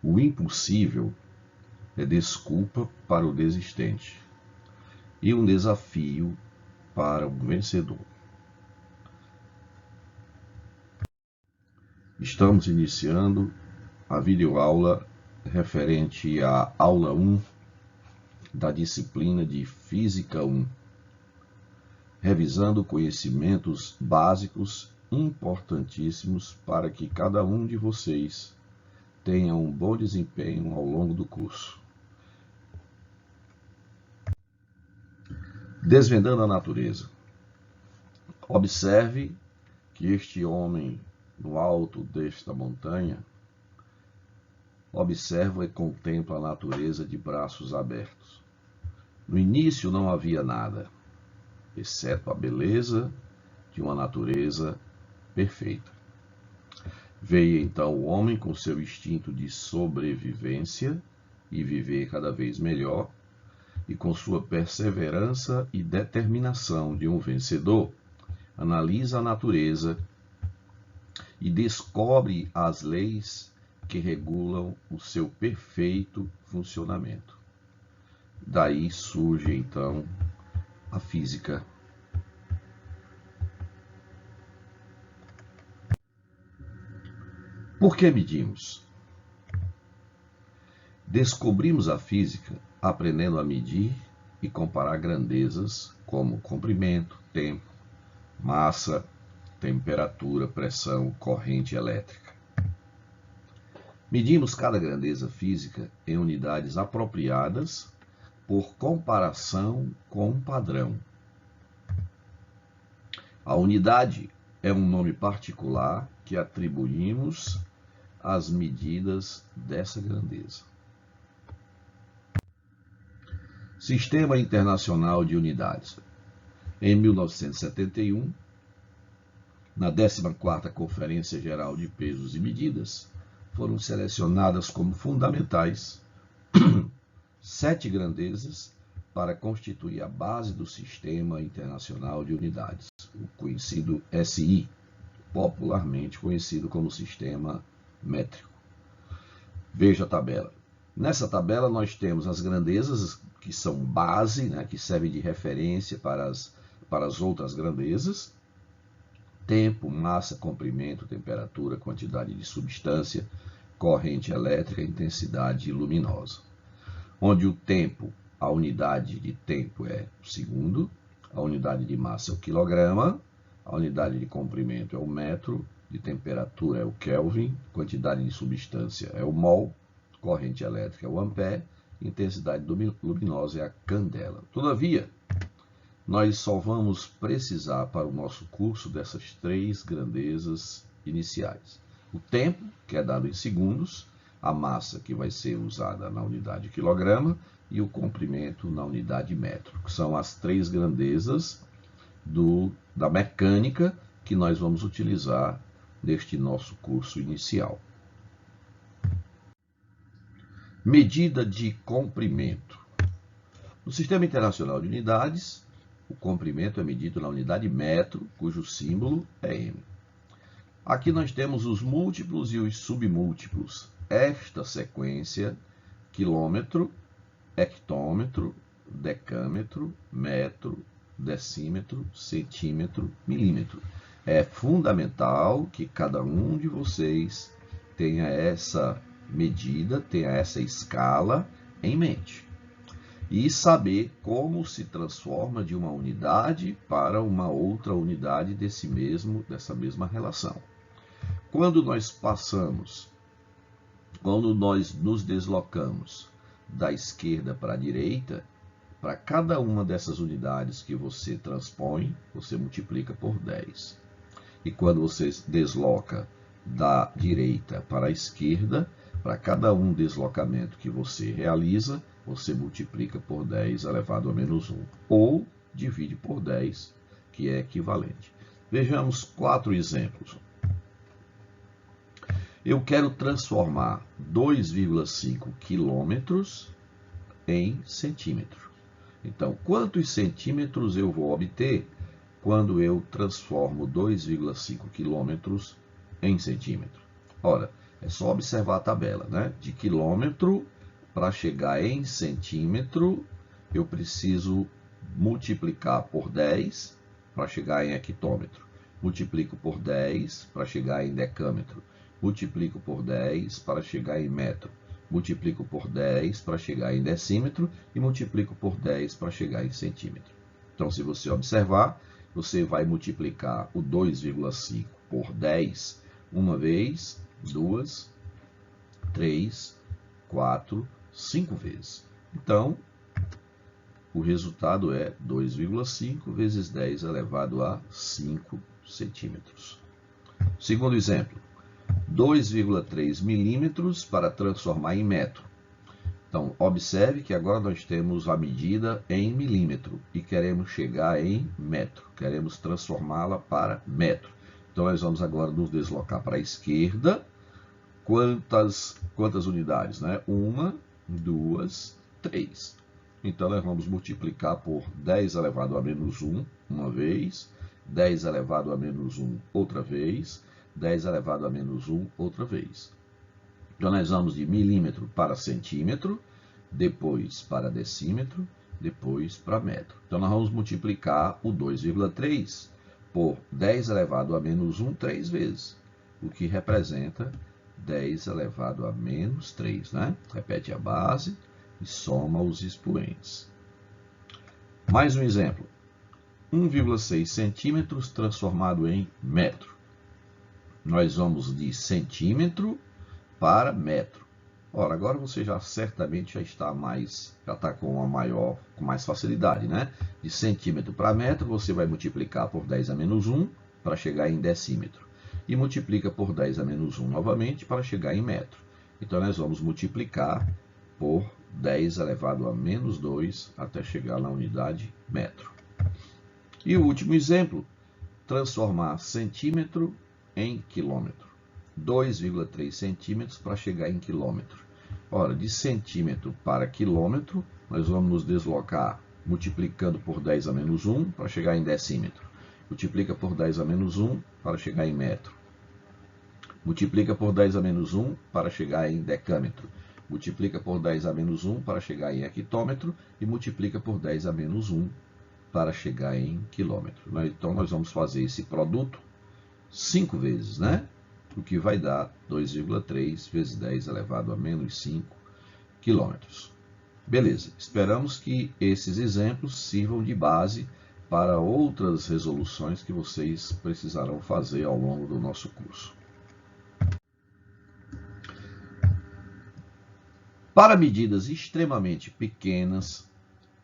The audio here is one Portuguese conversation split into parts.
O impossível é desculpa para o desistente e um desafio para o vencedor. Estamos iniciando a videoaula referente à aula 1 da disciplina de Física 1, revisando conhecimentos básicos importantíssimos para que cada um de vocês tenha um bom desempenho ao longo do curso. Desvendando a natureza. Observe que este homem no alto desta montanha observa e contempla a natureza de braços abertos. No início não havia nada, exceto a beleza de uma natureza perfeita. Veio então o homem com seu instinto de sobrevivência e viver cada vez melhor, e com sua perseverança e determinação de um vencedor, analisa a natureza e descobre as leis que regulam o seu perfeito funcionamento. Daí surge então a física. Por que medimos? Descobrimos a física aprendendo a medir e comparar grandezas como comprimento, tempo, massa, temperatura, pressão, corrente elétrica. Medimos cada grandeza física em unidades apropriadas por comparação com um padrão. A unidade é um nome particular que atribuímos às medidas dessa grandeza. Sistema Internacional de Unidades. Em 1971, na 14ª Conferência Geral de Pesos e Medidas, foram selecionadas como fundamentais 7 grandezas para constituir a base do Sistema Internacional de Unidades, o conhecido SI, popularmente conhecido como Sistema Métrico. Veja a tabela. Nessa tabela nós temos as grandezas que são base, que servem de referência para as outras grandezas: tempo, massa, comprimento, temperatura, quantidade de substância, corrente elétrica, intensidade luminosa. Onde o tempo, a unidade de tempo é o segundo, a unidade de massa é o quilograma, a unidade de comprimento é o metro, de temperatura é o Kelvin, quantidade de substância é o mol, corrente elétrica é o ampere, intensidade luminosa é a candela. Todavia, nós só vamos precisar para o nosso curso dessas 3 grandezas iniciais. O tempo, que é dado em segundos, a massa, que vai ser usada na unidade quilograma, e o comprimento na unidade metro, que são as 3 grandezas da mecânica que nós vamos utilizar neste nosso curso inicial. Medida de comprimento. No Sistema Internacional de Unidades, o comprimento é medido na unidade metro, cujo símbolo é M. Aqui nós temos os múltiplos e os submúltiplos. Esta sequência: quilômetro, hectômetro, decâmetro, metro, decímetro, centímetro, milímetro. É fundamental que cada um de vocês tenha essa medida, tenha essa escala em mente. E saber como se transforma de uma unidade para uma outra unidade dessa mesma relação. Quando nós nos deslocamos da esquerda para a direita, para cada uma dessas unidades que você transpõe, você multiplica por 10. E quando você desloca da direita para a esquerda, para cada um deslocamento que você realiza, você multiplica por 10 elevado a menos 1, ou divide por 10, que é equivalente. Vejamos 4 exemplos. Eu quero transformar 2,5 quilômetros em centímetro. Então, quantos centímetros eu vou obter quando eu transformo 2,5 quilômetros em centímetro? Ora, É só observar a tabela, né? De quilômetro para chegar em centímetro, eu preciso multiplicar por 10 para chegar em hectômetro. Multiplico por 10 para chegar em decâmetro. Multiplico por 10 para chegar em metro. Multiplico por 10 para chegar em decímetro e multiplico por 10 para chegar em centímetro. Então, se você observar, você vai multiplicar o 2,5 por 10 uma vez, 2, 3, 4, 5 vezes. Então, o resultado é 2,5 vezes 10 elevado a 5 centímetros. Segundo exemplo, 2,3 milímetros para transformar em metro. Então, observe que agora nós temos a medida em milímetro e queremos chegar em metro. Queremos transformá-la para metro. Então, nós vamos agora nos deslocar para a esquerda. Quantas unidades, né? 1, 2, 3. Então, nós vamos multiplicar por 10 elevado a menos 1, uma vez, 10 elevado a menos 1, outra vez, 10 elevado a menos 1, outra vez. Então, nós vamos de milímetro para centímetro, depois para decímetro, depois para metro. Então, nós vamos multiplicar o 2,3 por 10 elevado a menos 1 3 vezes, o que representa 10 elevado a menos 3, né? Repete a base e soma os expoentes. Mais um exemplo. 1,6 centímetros transformado em metro. Nós vamos de centímetro para metro. Ora, agora você certamente já está com mais facilidade, né? De centímetro para metro, você vai multiplicar por 10 a menos 1 para chegar em decímetro. E multiplica por 10 a menos 1 novamente para chegar em metro. Então, nós vamos multiplicar por 10 elevado a menos 2 até chegar na unidade metro. E o último exemplo, transformar centímetro em quilômetro. 2,3 centímetros para chegar em quilômetro. Ora, de centímetro para quilômetro, nós vamos nos deslocar multiplicando por 10 a menos 1 para chegar em decímetro. Multiplica por 10 a menos 1 para chegar em metro. Multiplica por 10 a menos 1 para chegar em decâmetro. Multiplica por 10 a menos 1 para chegar em hectômetro e multiplica por 10 a menos 1 para chegar em quilômetro. Então, nós vamos fazer esse produto 5 vezes, né? O que vai dar 2,3 vezes 10 elevado a menos 5 quilômetros. Beleza, esperamos que esses exemplos sirvam de base para outras resoluções que vocês precisarão fazer ao longo do nosso curso. Para medidas extremamente pequenas,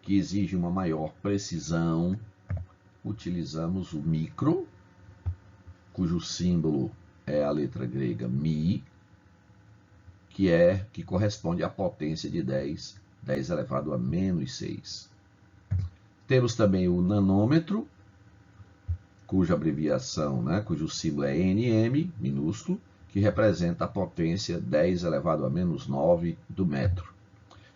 que exigem uma maior precisão, utilizamos o micro, cujo símbolo é a letra grega mi, que corresponde à potência de 10 elevado a menos 6. Temos também o nanômetro, cuja abreviação, cujo símbolo é nm, minúsculo, que representa a potência 10 elevado a menos 9 do metro.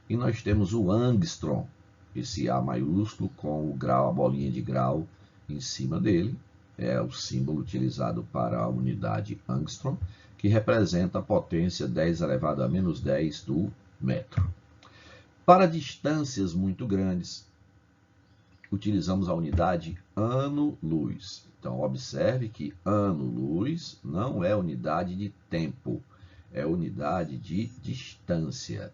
E nós temos o angstrom, esse A maiúsculo com o grau, a bolinha de grau em cima dele, é o símbolo utilizado para a unidade angstrom, que representa a potência 10 elevado a menos 10 do metro. Para distâncias muito grandes, utilizamos a unidade ano-luz. Então, observe que ano-luz não é unidade de tempo, é unidade de distância.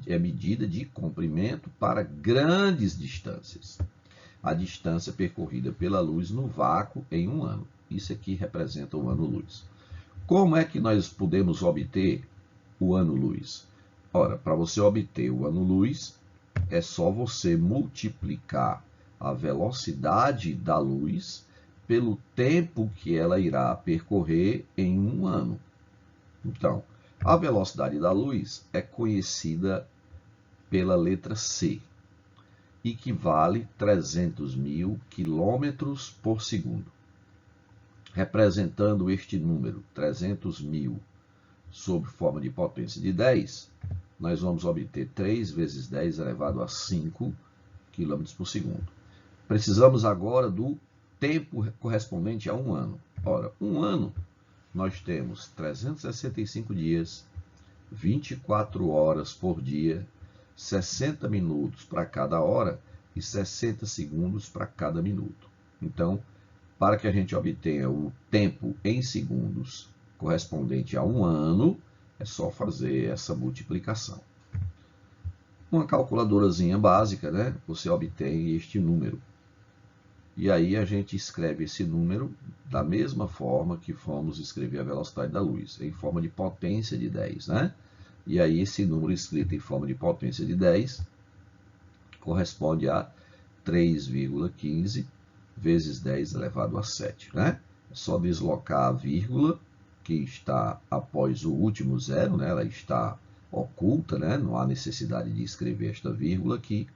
É medida de comprimento para grandes distâncias. A distância percorrida pela luz no vácuo em um ano. Isso aqui representa o ano-luz. Como é que nós podemos obter o ano-luz? Ora, para você obter o ano-luz, é só você multiplicar a velocidade da luz pelo tempo que ela irá percorrer em um ano. Então, a velocidade da luz é conhecida pela letra C, equivale a 300.000 quilômetros por segundo. Representando este número, 300.000, sob forma de potência de 10, nós vamos obter 3 vezes 10 elevado a 5 km por segundo. Precisamos agora do tempo correspondente a um ano. Ora, um ano nós temos 365 dias, 24 horas por dia, 60 minutos para cada hora e 60 segundos para cada minuto. Então, para que a gente obtenha o tempo em segundos correspondente a um ano, é só fazer essa multiplicação. Uma calculadorazinha básica, né? Você obtém este número. E aí a gente escreve esse número da mesma forma que fomos escrever a velocidade da luz, em forma de potência de 10, né? E aí esse número escrito em forma de potência de 10 corresponde a 3,15 vezes 10 elevado a 7, né? É só deslocar a vírgula, que está após o último zero, né? Ela está oculta, né? Não há necessidade de escrever esta vírgula aqui.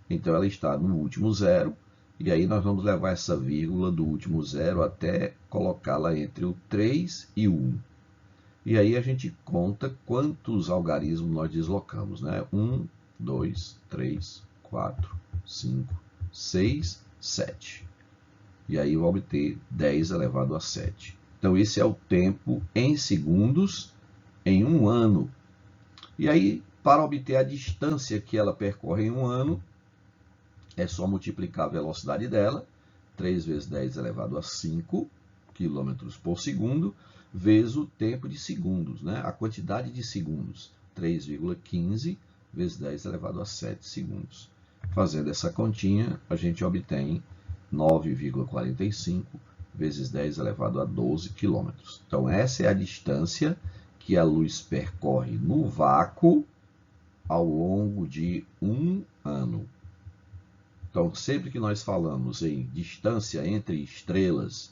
Então ela está no último zero, e aí nós vamos levar essa vírgula do último zero até colocá-la entre o 3 e o 1. E aí a gente conta quantos algarismos nós deslocamos, né? 1, 2, 3, 4, 5, 6, 7. E aí vai obter 10 elevado a 7. Então esse é o tempo em segundos em um ano. E aí, para obter a distância que ela percorre em um ano, é só multiplicar a velocidade dela, 3 vezes 10 elevado a 5 km por segundo, vezes o tempo de segundos, né? A quantidade de segundos, 3,15 vezes 10 elevado a 7 segundos. Fazendo essa continha, a gente obtém 9,45 vezes 10 elevado a 12 km. Então, essa é a distância que a luz percorre no vácuo ao longo de um ano. Então, sempre que nós falamos em distância entre estrelas,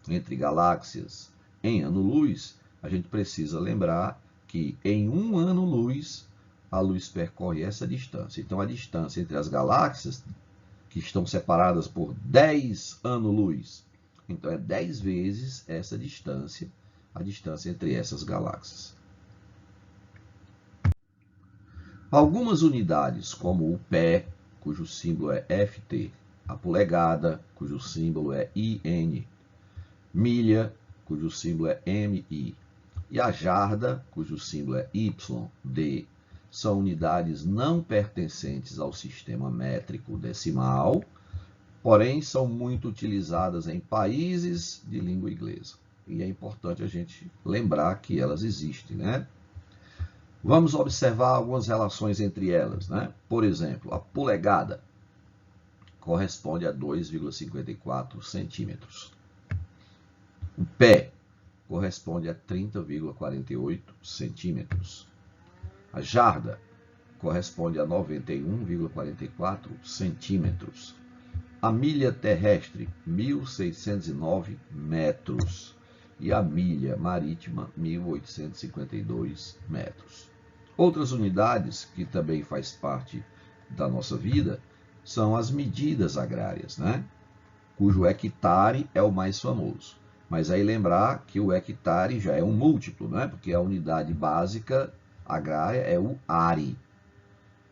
entre galáxias, em ano-luz, a gente precisa lembrar que em um ano-luz, a luz percorre essa distância. Então, a distância entre as galáxias, que estão separadas por 10 anos-luz, então é 10 vezes essa distância, a distância entre essas galáxias. Algumas unidades, como o pé, cujo símbolo é FT, a polegada, cujo símbolo é IN, milha, cujo símbolo é MI, e a jarda, cujo símbolo é YD, são unidades não pertencentes ao sistema métrico decimal, porém são muito utilizadas em países de língua inglesa. E é importante a gente lembrar que elas existem, né? Vamos observar algumas relações entre elas, né? Por exemplo, a polegada corresponde a 2,54 centímetros. O pé corresponde a 30,48 centímetros. A jarda corresponde a 91,44 centímetros. A milha terrestre, 1.609 metros. E a milha marítima, 1.852 metros. Outras unidades que também faz parte da nossa vida são as medidas agrárias, né? Cujo hectare é o mais famoso. Mas aí lembrar que o hectare já é um múltiplo, né? Porque a unidade básica agrária é o are,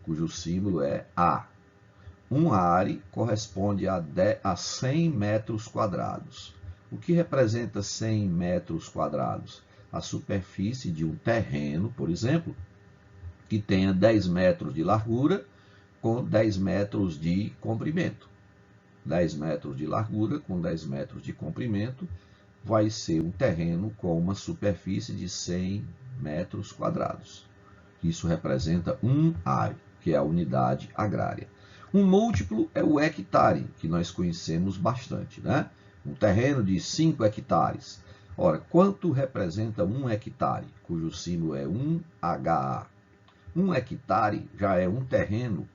cujo símbolo é A. Um are corresponde a 100 metros quadrados. O que representa 100 metros quadrados? A superfície de um terreno, por exemplo, que tenha 10 metros de largura com 10 metros de comprimento. 10 metros de largura com 10 metros de comprimento vai ser um terreno com uma superfície de 100 metros quadrados. Isso representa um are, que é a unidade agrária. Um múltiplo é o hectare, que nós conhecemos bastante, né? Um terreno de 5 hectares. Ora, quanto representa um hectare, cujo símbolo é 1HA? Um hectare já é um terreno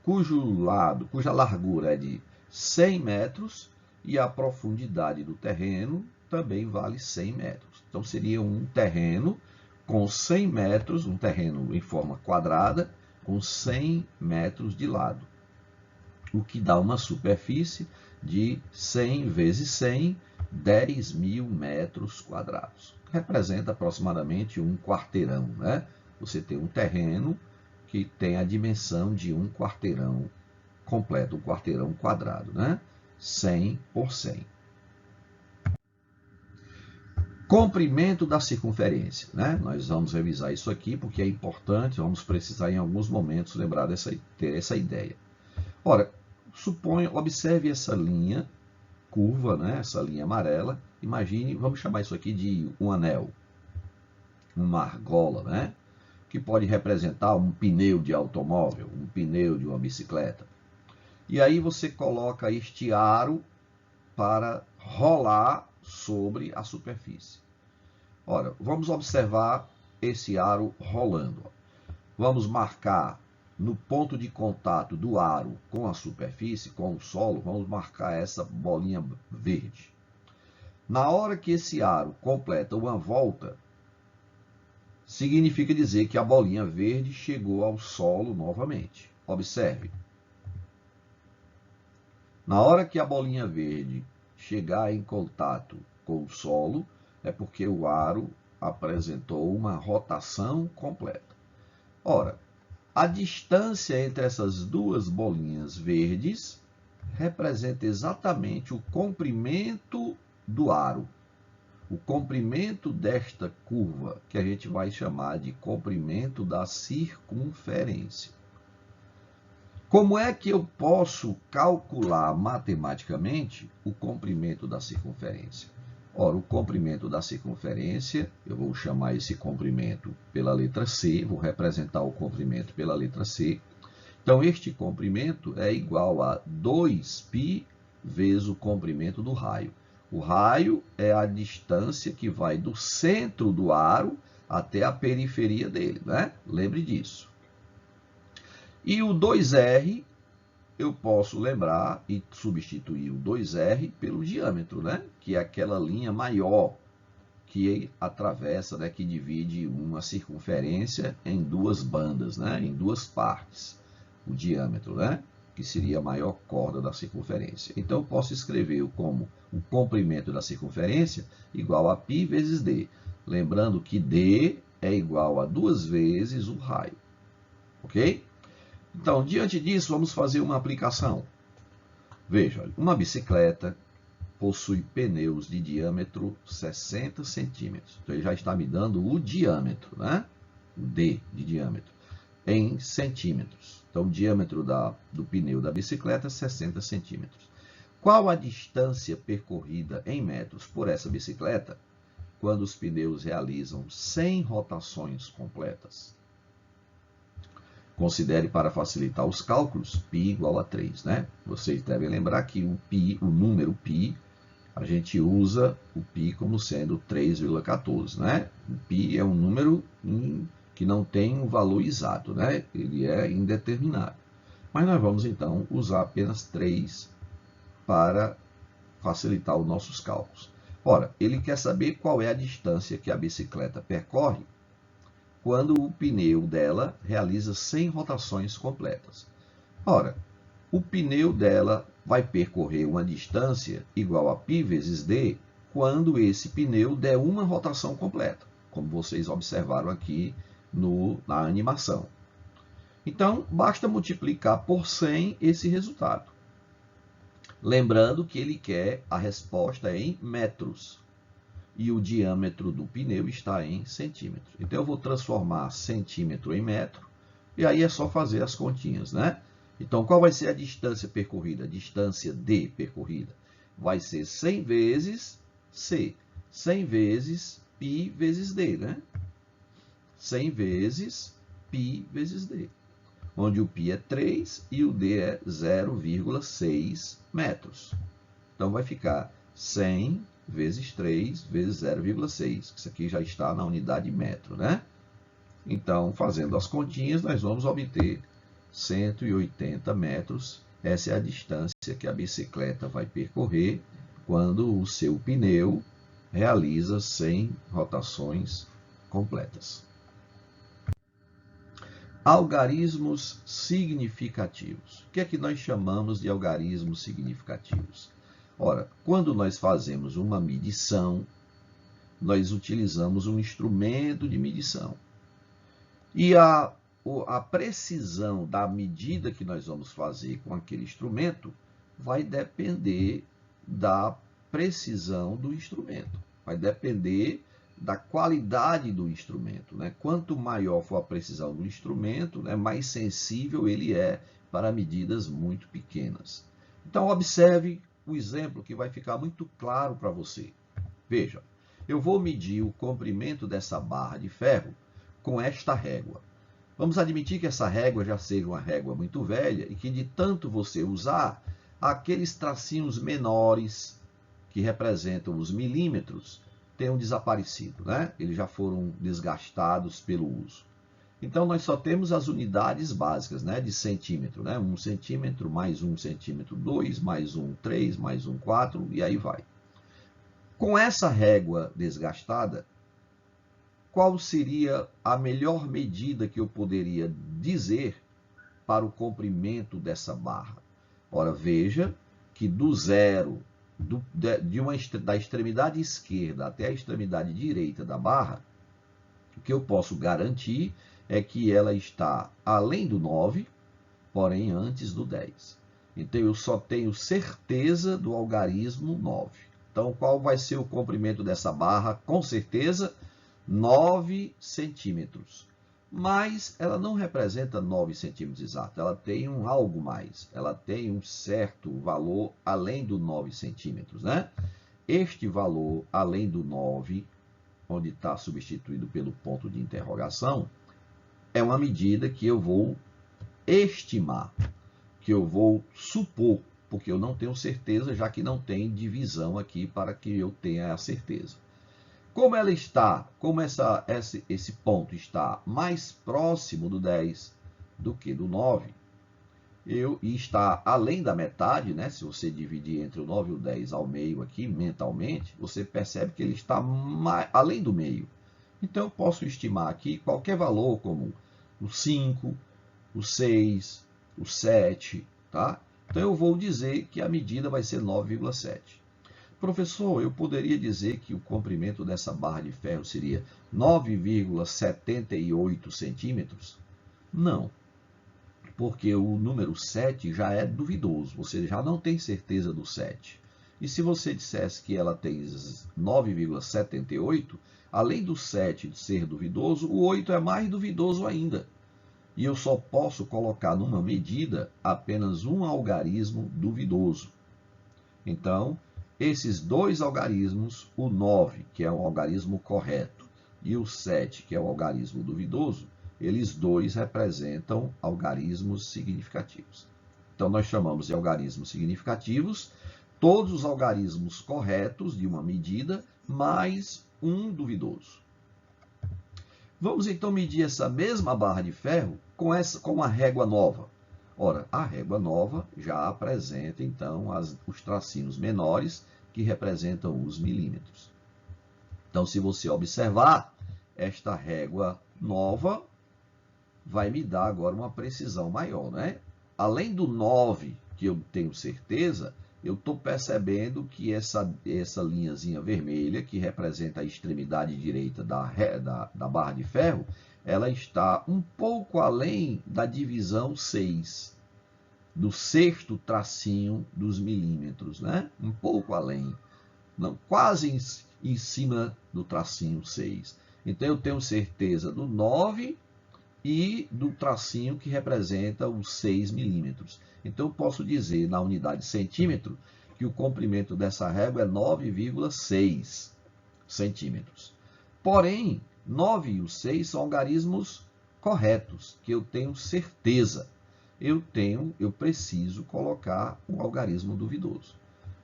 cuja largura é de 100 metros e a profundidade do terreno também vale 100 metros. Então, seria um terreno com 100 metros, um terreno em forma quadrada, com 100 metros de lado, o que dá uma superfície de 100 vezes 100, 10.000 metros quadrados. Representa aproximadamente um quarteirão, né? Você tem um terreno que tem a dimensão de um quarteirão completo, um quarteirão quadrado, né? 100 por 100. Comprimento da circunferência, né? Nós vamos revisar isso aqui porque é importante, vamos precisar em alguns momentos lembrar ter essa ideia. Ora, observe essa linha curva, né? Essa linha amarela. Imagine, vamos chamar isso aqui de um anel, uma argola, né? Que pode representar um pneu de automóvel, um pneu de uma bicicleta. E aí você coloca este aro para rolar sobre a superfície. Ora, vamos observar esse aro rolando. Vamos marcar no ponto de contato do aro com a superfície, com o solo, vamos marcar essa bolinha verde. Na hora que esse aro completa uma volta, significa dizer que a bolinha verde chegou ao solo novamente. Observe. Na hora que a bolinha verde chegar em contato com o solo, é porque o aro apresentou uma rotação completa. Ora, a distância entre essas duas bolinhas verdes representa exatamente o comprimento do aro. O comprimento desta curva, que a gente vai chamar de comprimento da circunferência. Como é que eu posso calcular matematicamente o comprimento da circunferência? Ora, o comprimento da circunferência, eu vou chamar esse comprimento pela letra C, vou representar o comprimento pela letra C. Então, este comprimento é igual a 2π vezes o comprimento do raio. O raio é a distância que vai do centro do aro até a periferia dele, né? Lembre disso. E o 2r, eu posso lembrar e substituir o 2r pelo diâmetro, né? Que é aquela linha maior que atravessa, né? Que divide uma circunferência em duas bandas, né? Em duas partes. O diâmetro, né? Que seria a maior corda da circunferência. Então, eu posso escrever como o comprimento da circunferência igual a π vezes d. Lembrando que d é igual a 2 vezes o raio. Ok? Então, diante disso, vamos fazer uma aplicação. Veja, uma bicicleta possui pneus de diâmetro 60 centímetros. Então, ele já está me dando o diâmetro, né? O D de diâmetro, em centímetros. Então, o diâmetro do pneu da bicicleta é 60 centímetros. Qual a distância percorrida em metros por essa bicicleta quando os pneus realizam 100 rotações completas? Considere para facilitar os cálculos, π igual a 3, né? Vocês devem lembrar que o número π, a gente usa o π como sendo 3,14, né? O π é um número que não tem um valor exato, né? Ele é indeterminado. Mas nós vamos, então, usar apenas 3 para facilitar os nossos cálculos. Ora, ele quer saber qual é a distância que a bicicleta percorre quando o pneu dela realiza 100 rotações completas. Ora, o pneu dela vai percorrer uma distância igual a π vezes d quando esse pneu der uma rotação completa, como vocês observaram aqui na animação. Então, basta multiplicar por 100 esse resultado. Lembrando que ele quer a resposta em metros. E o diâmetro do pneu está em centímetros. Então, eu vou transformar centímetro em metro, e aí é só fazer as continhas, né? Então, qual vai ser a distância percorrida? A distância D percorrida vai ser 100 vezes C. 100 vezes π vezes D, né? 100 vezes π vezes D. Onde o π é 3 e o D é 0,6 metros. Então, vai ficar 100 vezes 3 vezes 0,6. Isso aqui já está na unidade metro, né? Então, fazendo as continhas, nós vamos obter 180 metros. Essa é a distância que a bicicleta vai percorrer quando o seu pneu realiza 100 rotações completas. Algarismos significativos. O que é que nós chamamos de algarismos significativos? Ora, quando nós fazemos uma medição, nós utilizamos um instrumento de medição. E a precisão da medida que nós vamos fazer com aquele instrumento vai depender da precisão do instrumento. Vai depender da qualidade do instrumento, né? Quanto maior for a precisão do instrumento, né, mais sensível ele é para medidas muito pequenas. Então, observe o exemplo que vai ficar muito claro para você. Veja, eu vou medir o comprimento dessa barra de ferro com esta régua. Vamos admitir que essa régua já seja uma régua muito velha e que de tanto você usar, aqueles tracinhos menores que representam os milímetros tenham desaparecido, né? Eles já foram desgastados pelo uso. Então, nós só temos as unidades básicas, né, de centímetro, né? 1 centímetro, mais 1 centímetro, 2, mais 1, 3, mais 1, 4, e aí vai. Com essa régua desgastada, qual seria a melhor medida que eu poderia dizer para o comprimento dessa barra? Ora, veja que do zero, da extremidade esquerda até a extremidade direita da barra, o que eu posso garantir é que ela está além do 9, porém antes do 10. Então, eu só tenho certeza do algarismo 9. Então, qual vai ser o comprimento dessa barra? Com certeza, 9 centímetros. Mas ela não representa 9 centímetros exatos, ela tem um algo mais, ela tem um certo valor além do 9 centímetros, né? Este valor além do 9, onde está substituído pelo ponto de interrogação, é uma medida que eu vou estimar, que eu vou supor, porque eu não tenho certeza, já que não tem divisão aqui para que eu tenha a certeza. Como ela está, como esse ponto está mais próximo do 10 do que do 9, e está além da metade, né? Se você dividir entre o 9 e o 10 ao meio aqui, mentalmente, você percebe que ele está além do meio. Então, eu posso estimar aqui qualquer valor, como o 5, o 6, o 7, tá? Então, eu vou dizer que a medida vai ser 9,7. Professor, eu poderia dizer que o comprimento dessa barra de ferro seria 9,78 centímetros? Não, porque o número 7 já é duvidoso, você já não tem certeza do 7. E se você dissesse que ela tem 9,78, além do 7 de ser duvidoso, o 8 é mais duvidoso ainda. E eu só posso colocar numa medida apenas um algarismo duvidoso. Então, esses dois algarismos, o 9, que é o algarismo correto, e o 7, que é o algarismo duvidoso, eles dois representam algarismos significativos. Então, nós chamamos de algarismos significativos todos os algarismos corretos de uma medida, mais um duvidoso. Vamos então medir essa mesma barra de ferro com a régua nova. Ora, a régua nova já apresenta, então, os tracinhos menores, que representam os milímetros. Então, se você observar, esta régua nova vai me dar agora uma precisão maior, né? Além do 9, que eu tenho certeza, eu estou percebendo que essa linhazinha vermelha, que representa a extremidade direita da barra de ferro, ela está um pouco além da divisão 6, do sexto tracinho dos milímetros, né? Um pouco além, não, quase em cima do tracinho 6. Então, eu tenho certeza do 9 e do tracinho que representa os 6 milímetros. Então, eu posso dizer, na unidade centímetro, que o comprimento dessa régua é 9,6 centímetros. Porém, 9 e o 6 são algarismos corretos, que eu tenho certeza. Eu preciso colocar um algarismo duvidoso.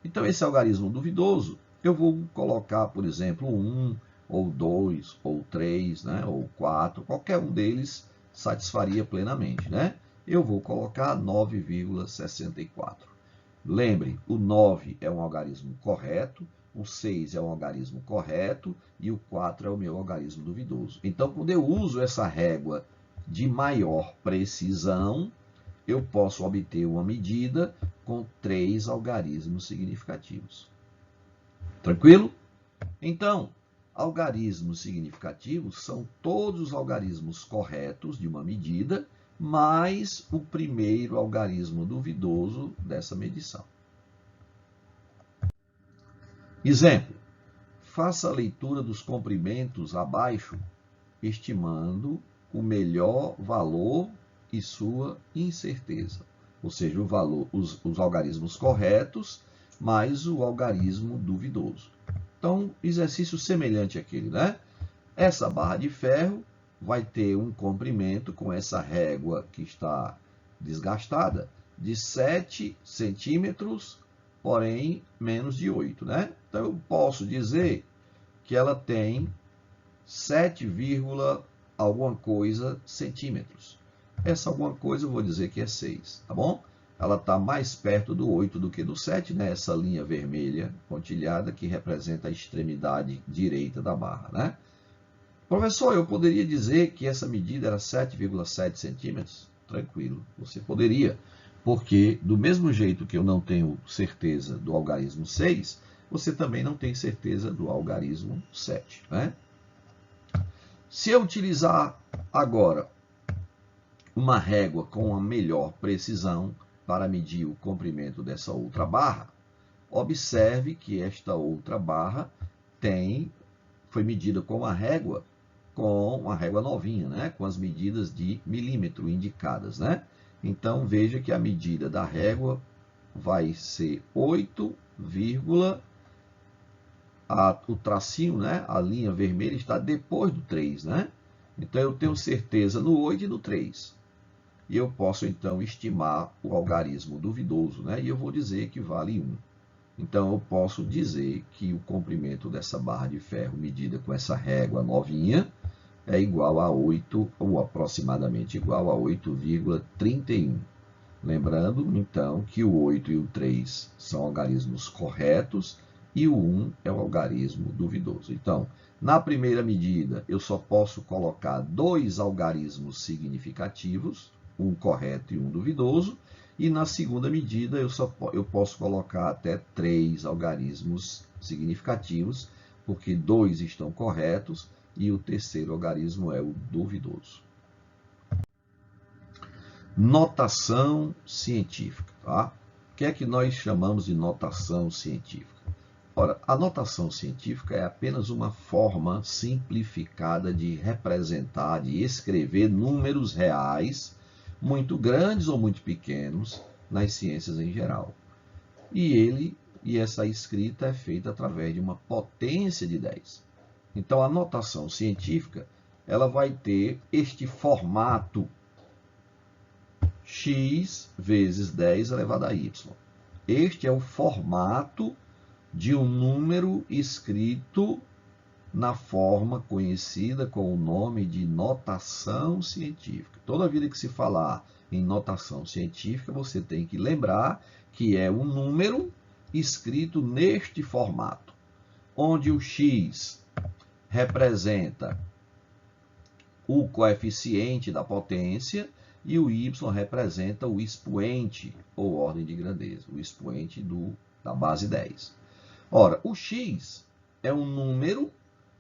Então, esse algarismo duvidoso, eu vou colocar, por exemplo, 1, ou 2, ou 3, né, ou 4, qualquer um deles satisfaria plenamente, né? Eu vou colocar 9,64. Lembre, o 9 é um algarismo correto, o 6 é um algarismo correto e o 4 é o meu algarismo duvidoso. Então, quando eu uso essa régua de maior precisão, eu posso obter uma medida com 3 algarismos significativos. Tranquilo? Então, algarismos significativos são todos os algarismos corretos de uma medida, mais o primeiro algarismo duvidoso dessa medição. Exemplo. faça a leitura dos comprimentos abaixo, estimando o melhor valor e sua incerteza. Ou seja, o valor, os algarismos corretos mais o algarismo duvidoso. Então, exercício semelhante àquele, né? Essa barra de ferro vai ter um comprimento com essa régua que está desgastada de 7 centímetros, porém menos de 8, né? Então, eu posso dizer que ela tem 7, alguma coisa centímetros. Essa alguma coisa eu vou dizer que é 6, tá bom? Ela está mais perto do 8 do que do 7, né? Essa linha vermelha pontilhada que representa a extremidade direita da barra, né? Professor, eu poderia dizer que essa medida era 7,7 centímetros? Tranquilo, você poderia, porque do mesmo jeito que eu não tenho certeza do algarismo 6, você também não tem certeza do algarismo 7, né? Se eu utilizar agora uma régua com a melhor precisão para medir o comprimento dessa outra barra, observe que esta outra barra foi medida com uma régua novinha, né? Com as medidas de milímetro indicadas, né? Então, veja que a medida da régua vai ser 8, o tracinho, né? A linha vermelha está depois do 3, né? Então, eu tenho certeza no 8 e no 3. E eu posso, então, estimar o algarismo duvidoso, né? E eu vou dizer que vale 1. Então, eu posso dizer que o comprimento dessa barra de ferro medida com essa régua novinha é igual a 8, ou aproximadamente igual a 8,31. Lembrando, então, que o 8 e o 3 são algarismos corretos e o 1 é o algarismo duvidoso. Então, na primeira medida, eu só posso colocar 2 algarismos significativos, um correto e um duvidoso, e na segunda medida eu posso colocar até 3 algarismos significativos, porque 2 estão corretos e o terceiro algarismo é o duvidoso. Notação científica. Tá? O que é que nós chamamos de notação científica? Ora, a notação científica é apenas uma forma simplificada de representar, de escrever números reais, muito grandes ou muito pequenos, nas ciências em geral. E essa escrita é feita através de uma potência de 10. Então, a notação científica ela vai ter este formato x vezes 10 elevado a y. Este é o formato de um número escrito na forma conhecida com o nome de notação científica. Toda vida que se falar em notação científica, você tem que lembrar que é um número escrito neste formato, onde o x representa o coeficiente da potência e o y representa o expoente, ou ordem de grandeza, o expoente da base 10. Ora, o x é um número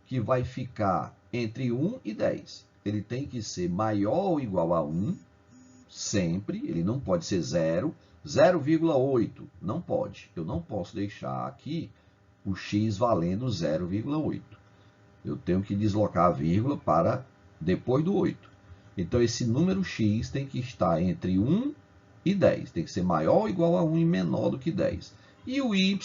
que vai ficar entre 1 e 10. Ele tem que ser maior ou igual a 1, sempre. Ele não pode ser 0. 0,8, não pode. Eu não posso deixar aqui o x valendo 0,8. Eu tenho que deslocar a vírgula para depois do 8. Então, esse número x tem que estar entre 1 e 10. Tem que ser maior ou igual a 1 e menor do que 10. E o y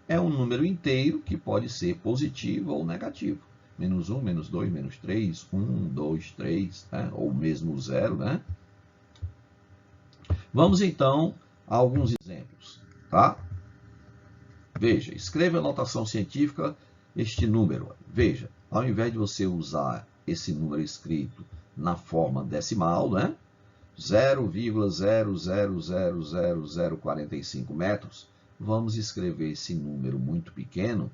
é um número inteiro que pode ser positivo ou negativo. Menos 1, menos 2, menos 3, 1, 2, 3, né? Ou mesmo 0, né? Vamos, então, a alguns exemplos, tá? Veja, escreva a notação científica este número. Veja, ao invés de você usar esse número escrito na forma decimal, né? 0,000045 metros, vamos escrever esse número muito pequeno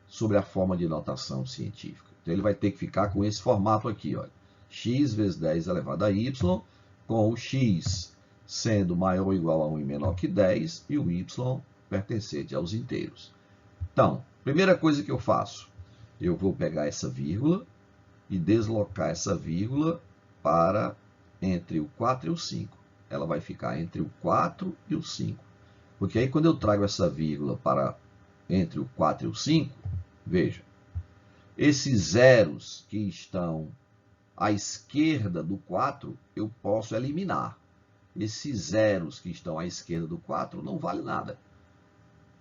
sobre a forma de notação científica. Então, ele vai ter que ficar com esse formato aqui, olha. X vezes 10 elevado a y, com o x sendo maior ou igual a 1 e menor que 10, e o y pertencente aos inteiros. Então, primeira coisa que eu faço, eu vou pegar essa vírgula e deslocar essa vírgula para entre o 4 e o 5. Ela vai ficar entre o 4 e o 5. Porque aí, quando eu trago essa vírgula para entre o 4 e o 5, Veja, esses zeros que estão à esquerda do 4, eu posso eliminar. Esses zeros que estão à esquerda do 4 não vale nada.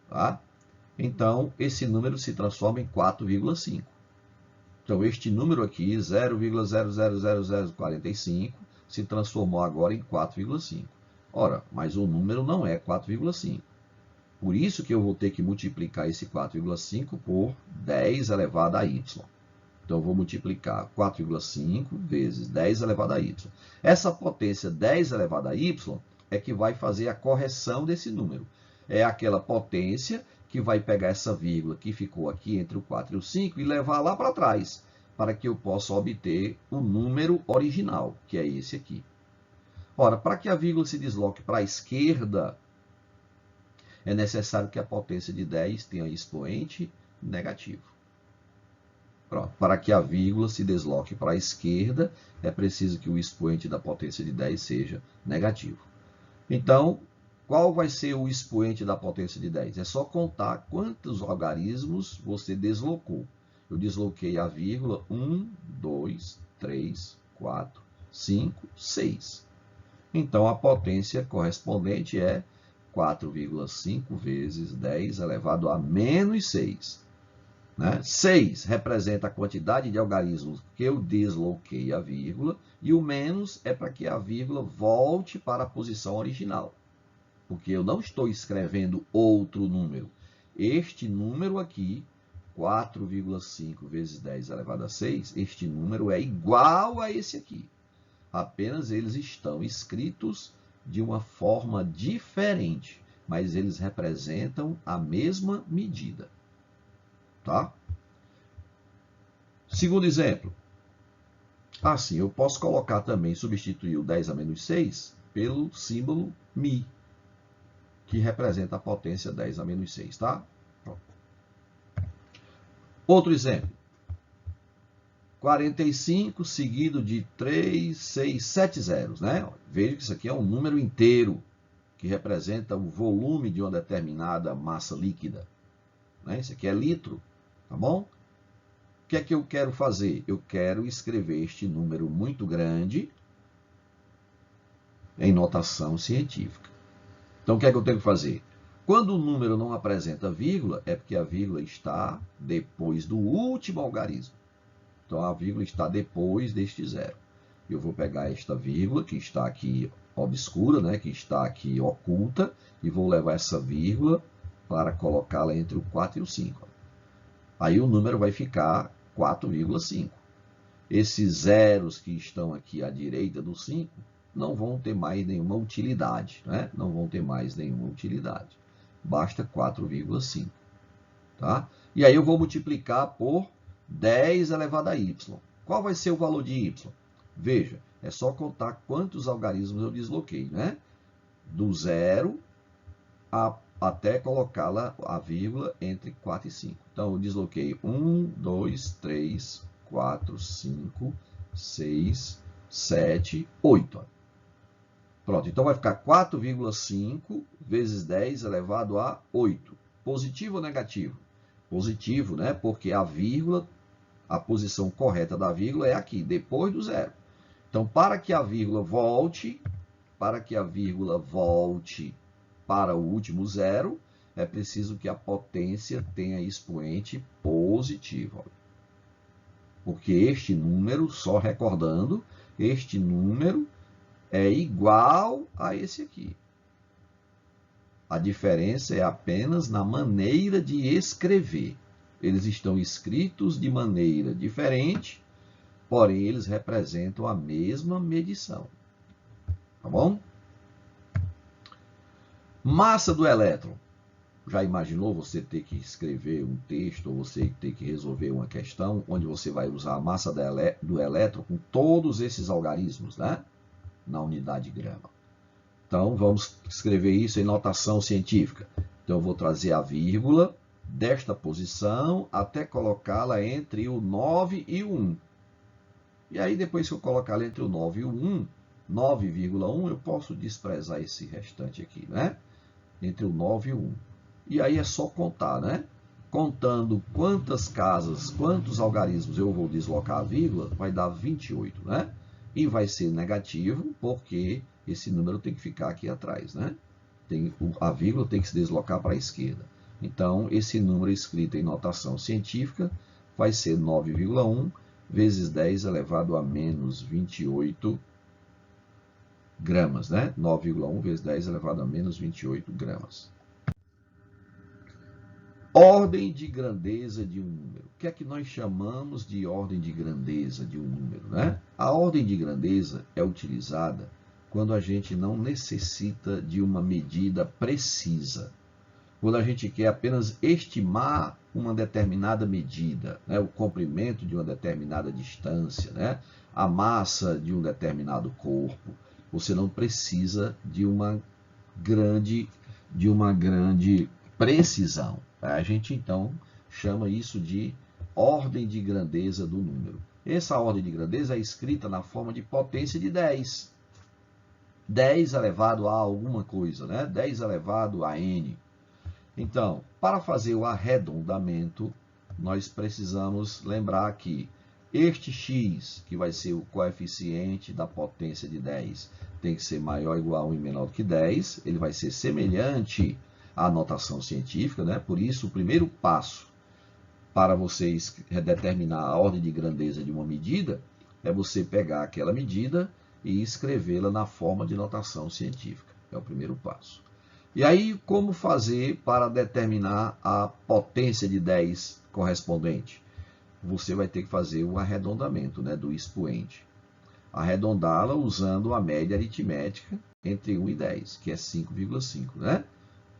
Tá? Então, esse número se transforma em 4,5. Então, este número aqui, 0,000045, se transformou agora em 4,5. Ora, mas o número não é 4,5. Por isso que eu vou ter que multiplicar esse 4,5 por 10 elevado a y. Então, eu vou multiplicar 4,5 vezes 10 elevado a y. Essa potência 10 elevado a y é que vai fazer a correção desse número. É aquela potência que vai pegar essa vírgula que ficou aqui entre o 4 e o 5 e levar lá para trás, para que eu possa obter o número original, que é esse aqui. Ora, para que a vírgula se desloque para a esquerda, é necessário que a potência de 10 tenha expoente negativo. Pronto. Para que a vírgula se desloque para a esquerda, é preciso que o expoente da potência de 10 seja negativo. Então, qual vai ser o expoente da potência de 10? É só contar quantos algarismos você deslocou. Eu desloquei a vírgula 1, 2, 3, 4, 5, 6. Então, a potência correspondente é 4,5 vezes 10 elevado a menos 6. Né? 6 representa a quantidade de algarismos que eu desloquei a vírgula, e o menos é para que a vírgula volte para a posição original. Porque eu não estou escrevendo outro número. Este número aqui, 4,5 vezes 10 elevado a 6, este número é igual a esse aqui. Apenas eles estão escritos de uma forma diferente, mas eles representam a mesma medida. Tá? Segundo exemplo. Assim, eu posso colocar também, substituir o 10 a menos 6 pelo símbolo Mi, que representa a potência 10 a menos 6, tá? Pronto. Outro exemplo. 45 seguido de 3, 6, 7 zeros, né? Veja que isso aqui é um número inteiro, que representa o volume de uma determinada massa líquida. Né? Isso aqui é litro, tá bom? O que é que eu quero fazer? Eu quero escrever este número muito grande em notação científica. Então, o que é que eu tenho que fazer? Quando o número não apresenta vírgula, é porque a vírgula está depois do último algarismo. Então, a vírgula está depois deste zero. Eu vou pegar esta vírgula, que está aqui obscura, né, que está aqui oculta, e vou levar essa vírgula para colocá-la entre o 4 e o 5. Aí o número vai ficar 4,5. Esses zeros que estão aqui à direita do 5 não vão ter mais nenhuma utilidade, né? Não vão ter mais nenhuma utilidade. Basta 4,5. Tá? E aí eu vou multiplicar por 10 elevado a y. Qual vai ser o valor de y? Veja, é só contar quantos algarismos eu desloquei, né? Do zero até colocá-la a vírgula entre 4 e 5. Então, eu desloquei 1, 2, 3, 4, 5, 6, 7, 8. Pronto, então vai ficar 4,5 vezes 10 elevado a 8. Positivo ou negativo? Positivo, né? Porque a vírgula, a posição correta da vírgula é aqui, depois do zero. Então, para que a vírgula volte para o último zero, é preciso que a potência tenha expoente positivo. Porque este número, só recordando, este número é igual a esse aqui. A diferença é apenas na maneira de escrever. Eles estão escritos de maneira diferente, porém eles representam a mesma medição. Tá bom? Massa do elétron. Já imaginou você ter que escrever um texto ou você ter que resolver uma questão onde você vai usar a massa do elétron com todos esses algarismos, né? Na unidade grama. Então, vamos escrever isso em notação científica. Então, eu vou trazer a vírgula desta posição até colocá-la entre o 9 e o 1. E aí, depois que eu colocá-la entre o 9 e o 1, 9,1, eu posso desprezar esse restante aqui, né? Entre o 9 e o 1. E aí é só contar, né? contando quantas casas, quantos algarismos eu vou deslocar a vírgula, vai dar 28, né? E vai ser negativo porque esse número tem que ficar aqui atrás, né? A vírgula tem que se deslocar para a esquerda. Então, esse número escrito em notação científica vai ser 9,1 vezes 10 elevado a menos 28 gramas, né? 9,1 vezes 10 elevado a menos 28 gramas. Ordem de grandeza de um número. O que é que nós chamamos de ordem de grandeza de um número, né? A ordem de grandeza é utilizada quando a gente não necessita de uma medida precisa. Quando a gente quer apenas estimar uma determinada medida, né? O comprimento de uma determinada distância, né? A massa de um determinado corpo. Você não precisa de uma grande precisão. A gente, então, chama isso de ordem de grandeza do número. Essa ordem de grandeza é escrita na forma de potência de 10. 10 elevado a alguma coisa, né? 10 elevado a n. Então, para fazer o arredondamento, nós precisamos lembrar que este x, que vai ser o coeficiente da potência de 10, tem que ser maior ou igual a 1 e menor do que 10. Ele vai ser semelhante à notação científica, né? Por isso, o primeiro passo para vocês determinar a ordem de grandeza de uma medida é você pegar aquela medida e escrevê-la na forma de notação científica. É o primeiro passo. E aí, como fazer para determinar a potência de 10 correspondente? Você vai ter que fazer o arredondamento, né, do expoente. Arredondá-la usando a média aritmética entre 1 e 10, que é 5,5, né?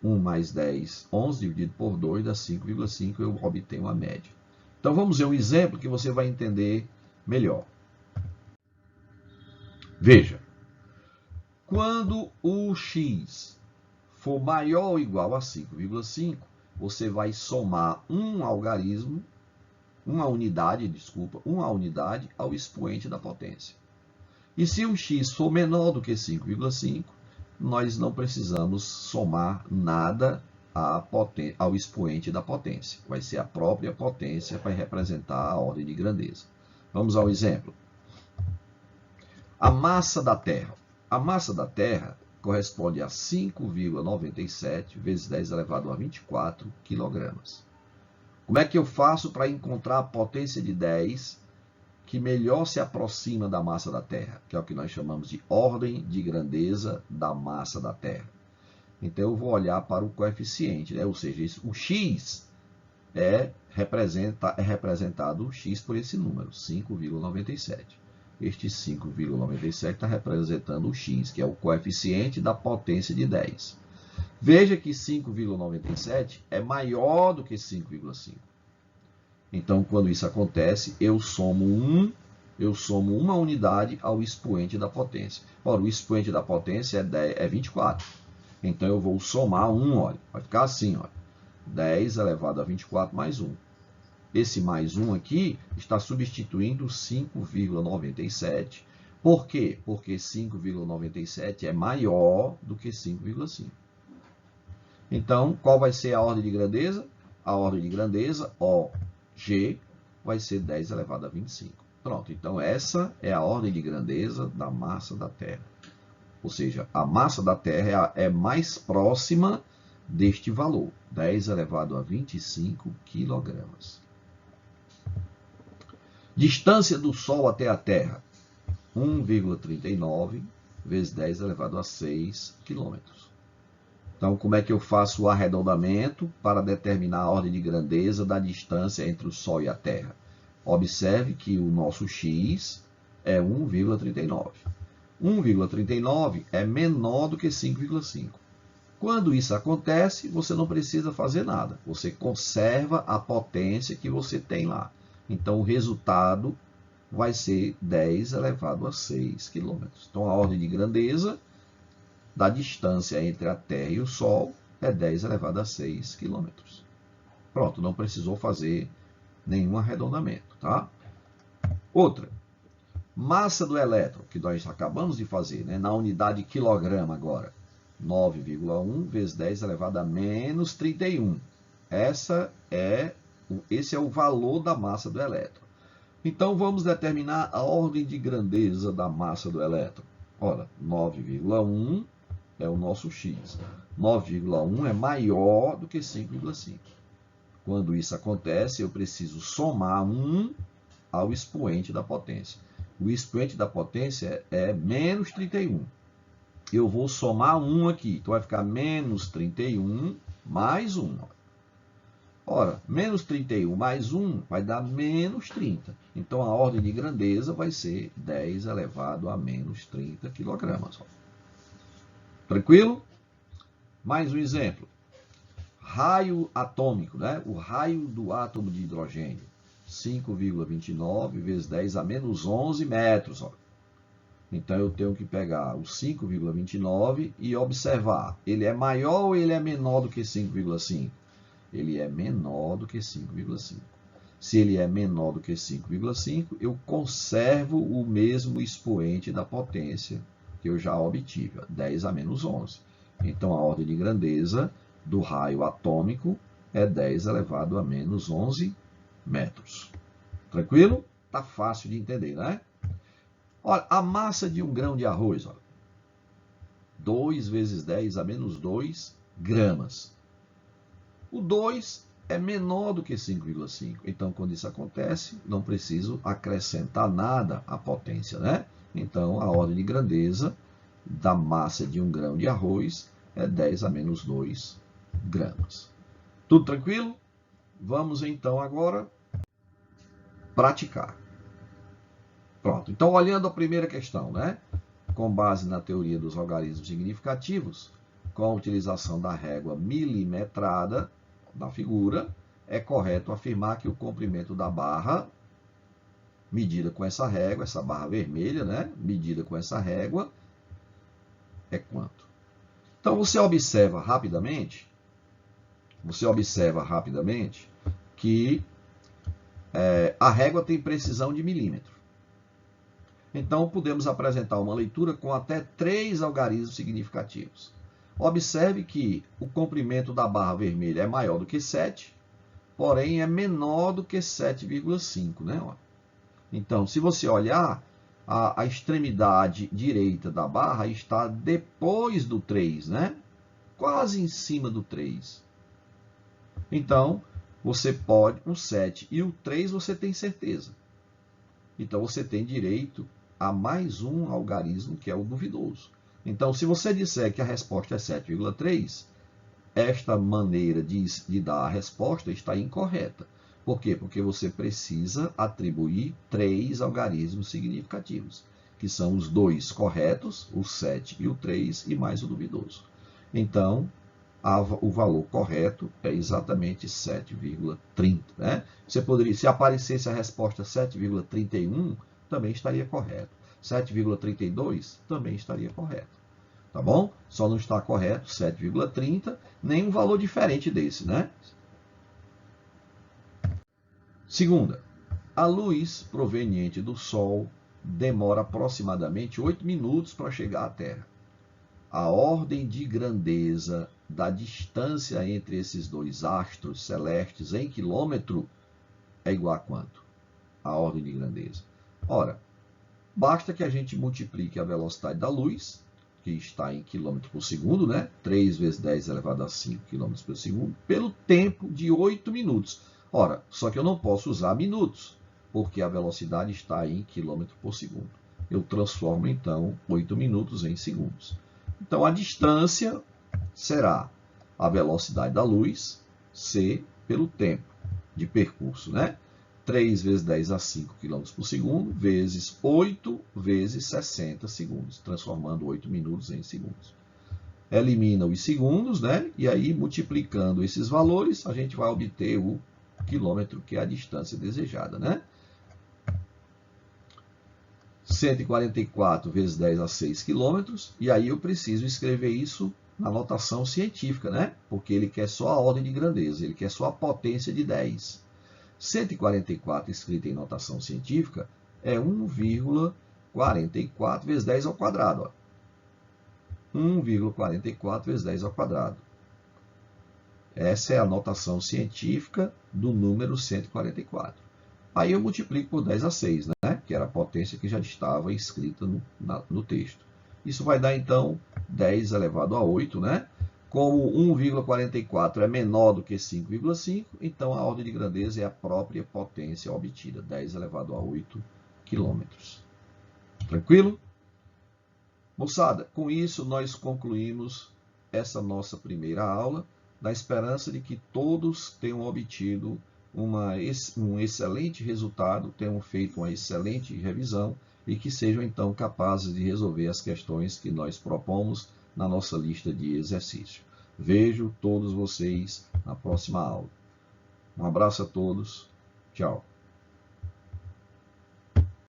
1 mais 10, 11, dividido por 2, dá 5,5, eu obtenho a média. Então, vamos ver um exemplo que você vai entender melhor. Veja, quando o x for maior ou igual a 5,5, você vai somar uma unidade ao expoente da potência. E se o x for menor do que 5,5, nós não precisamos somar nada ao expoente da potência. Vai ser a própria potência para representar a ordem de grandeza. Vamos ao exemplo. A massa da Terra. A massa da Terra corresponde a 5,97 vezes 10 elevado a 24 kg. Como é que eu faço para encontrar a potência de 10 que melhor se aproxima da massa da Terra, que é o que nós chamamos de ordem de grandeza da massa da Terra? Então, eu vou olhar para o coeficiente, né? Ou seja, o x é representado o x por esse número, 5,97. Este 5,97 está representando o x, que é o coeficiente da potência de 10. Veja que 5,97 é maior do que 5,5. Então, quando isso acontece, eu somo uma unidade ao expoente da potência. Ora, o expoente da potência é 24. Então, eu vou somar 1, olha. Vai ficar assim, olha. 10 elevado a 24 mais 1. Esse mais 1 aqui está substituindo 5,97. Por quê? Porque 5,97 é maior do que 5,5. Então, qual vai ser a ordem de grandeza? A ordem de grandeza, OG, vai ser 10 elevado a 25. Pronto, então essa é a ordem de grandeza da massa da Terra. Ou seja, a massa da Terra é mais próxima deste valor, 10 elevado a 25 kg. Distância do Sol até a Terra, 1,39 vezes 10 elevado a 6 km. Então, como é que eu faço o arredondamento para determinar a ordem de grandeza da distância entre o Sol e a Terra? Observe que o nosso x é 1,39. 1,39 é menor do que 5,5. Quando isso acontece, você não precisa fazer nada. Você conserva a potência que você tem lá. Então, o resultado vai ser 10 elevado a 6 km. Então, a ordem de grandeza da distância entre a Terra e o Sol é 10 elevado a 6 km. Pronto, não precisou fazer nenhum arredondamento, tá? Outra, massa do elétron, que nós acabamos de fazer, né, na unidade quilograma agora, 9,1 vezes 10 elevado a menos 31. Esse é o valor da massa do elétron. Então, vamos determinar a ordem de grandeza da massa do elétron. Ora, 9,1 é o nosso x. 9,1 é maior do que 5,5. Quando isso acontece, eu preciso somar 1 ao expoente da potência. O expoente da potência é menos 31. Eu vou somar 1 aqui, então vai ficar menos 31 mais 1. Ora, menos 31 mais 1 vai dar menos 30. Então, a ordem de grandeza vai ser 10 elevado a menos 30 kg. Tranquilo? Mais um exemplo. Raio atômico, né? O raio do átomo de hidrogênio. 5,29 vezes 10 a menos 11 metros. Ó. Então, eu tenho que pegar o 5,29 e observar. Ele é maior ou ele é menor do que 5,5? Ele é menor do que 5,5. Se ele é menor do que 5,5, eu conservo o mesmo expoente da potência que eu já obtive, 10 a menos 11. Então, a ordem de grandeza do raio atômico é 10 elevado a menos 11 metros. Tranquilo? Tá fácil de entender, né? Olha, a massa de um grão de arroz, olha, 2 vezes 10 a menos 2 gramas. O 2 é menor do que 5,5. Então, quando isso acontece, não preciso acrescentar nada à potência, né? Então, a ordem de grandeza da massa de um grão de arroz é 10 a menos 2 gramas. Tudo tranquilo? Vamos, então, agora praticar. Pronto. Então, olhando a primeira questão, né? Com base na teoria dos algarismos significativos, com a utilização da régua milimetrada da figura, é correto afirmar que o comprimento da barra, medida com essa régua, essa barra vermelha, né? Medida com essa régua, é quanto? Então, você observa rapidamente que a régua tem precisão de milímetro. Então, podemos apresentar uma leitura com até 3 algarismos significativos. Observe que o comprimento da barra vermelha é maior do que 7, porém é menor do que 7,5, né? Então, se você olhar, a extremidade direita da barra está depois do 3, né? Quase em cima do 3. Então, você pode, o 7 e o 3 você tem certeza. Então, você tem direito a mais um algarismo, que é o duvidoso. Então, se você disser que a resposta é 7,3, esta maneira de dar a resposta está incorreta. Por quê? Porque você precisa atribuir 3 algarismos significativos, que são os 2 corretos, o 7 e o 3, e mais o duvidoso. Então, o valor correto é exatamente 7,30. Né? Você poderia, se aparecesse a resposta 7,31, também estaria correto. 7,32 também estaria correto. Tá bom? Só não está correto 7,30, nem um valor diferente desse, né? Segunda, a luz proveniente do Sol demora aproximadamente 8 minutos para chegar à Terra. A ordem de grandeza da distância entre esses dois astros celestes em quilômetro é igual a quanto? A ordem de grandeza. Ora, basta que a gente multiplique a velocidade da luz, que está em quilômetro por segundo, né? 3 vezes 10 elevado a 5 quilômetros por segundo, pelo tempo de 8 minutos. Ora, só que eu não posso usar minutos, porque a velocidade está em quilômetro por segundo. Eu transformo, então, 8 minutos em segundos. Então, a distância será a velocidade da luz, C, pelo tempo de percurso, né? 3 vezes 10 a 5 km por segundo, vezes 8 vezes 60 segundos, transformando 8 minutos em segundos. Elimina os segundos, né? E aí, multiplicando esses valores, a gente vai obter o quilômetro, que é a distância desejada, né? 144 vezes 10 a 6 quilômetros, e aí eu preciso escrever isso na notação científica, né? Porque ele quer só a ordem de grandeza, ele quer só a potência de 10. 144 escrito em notação científica é 1,44 vezes 10 ao quadrado. Ó. 1,44 vezes 10 ao quadrado. Essa é a notação científica do número 144. Aí eu multiplico por 10 a 6, né? Que era a potência que já estava escrita no texto. Isso vai dar, então, 10 elevado a 8, né? Como 1,44 é menor do que 5,5, então a ordem de grandeza é a própria potência obtida, 10 elevado a 8 quilômetros. Tranquilo? Moçada, com isso nós concluímos essa nossa primeira aula, na esperança de que todos tenham obtido um excelente resultado, tenham feito uma excelente revisão e que sejam então capazes de resolver as questões que nós propomos na nossa lista de exercícios. Vejo todos vocês na próxima aula. Um abraço a todos. Tchau.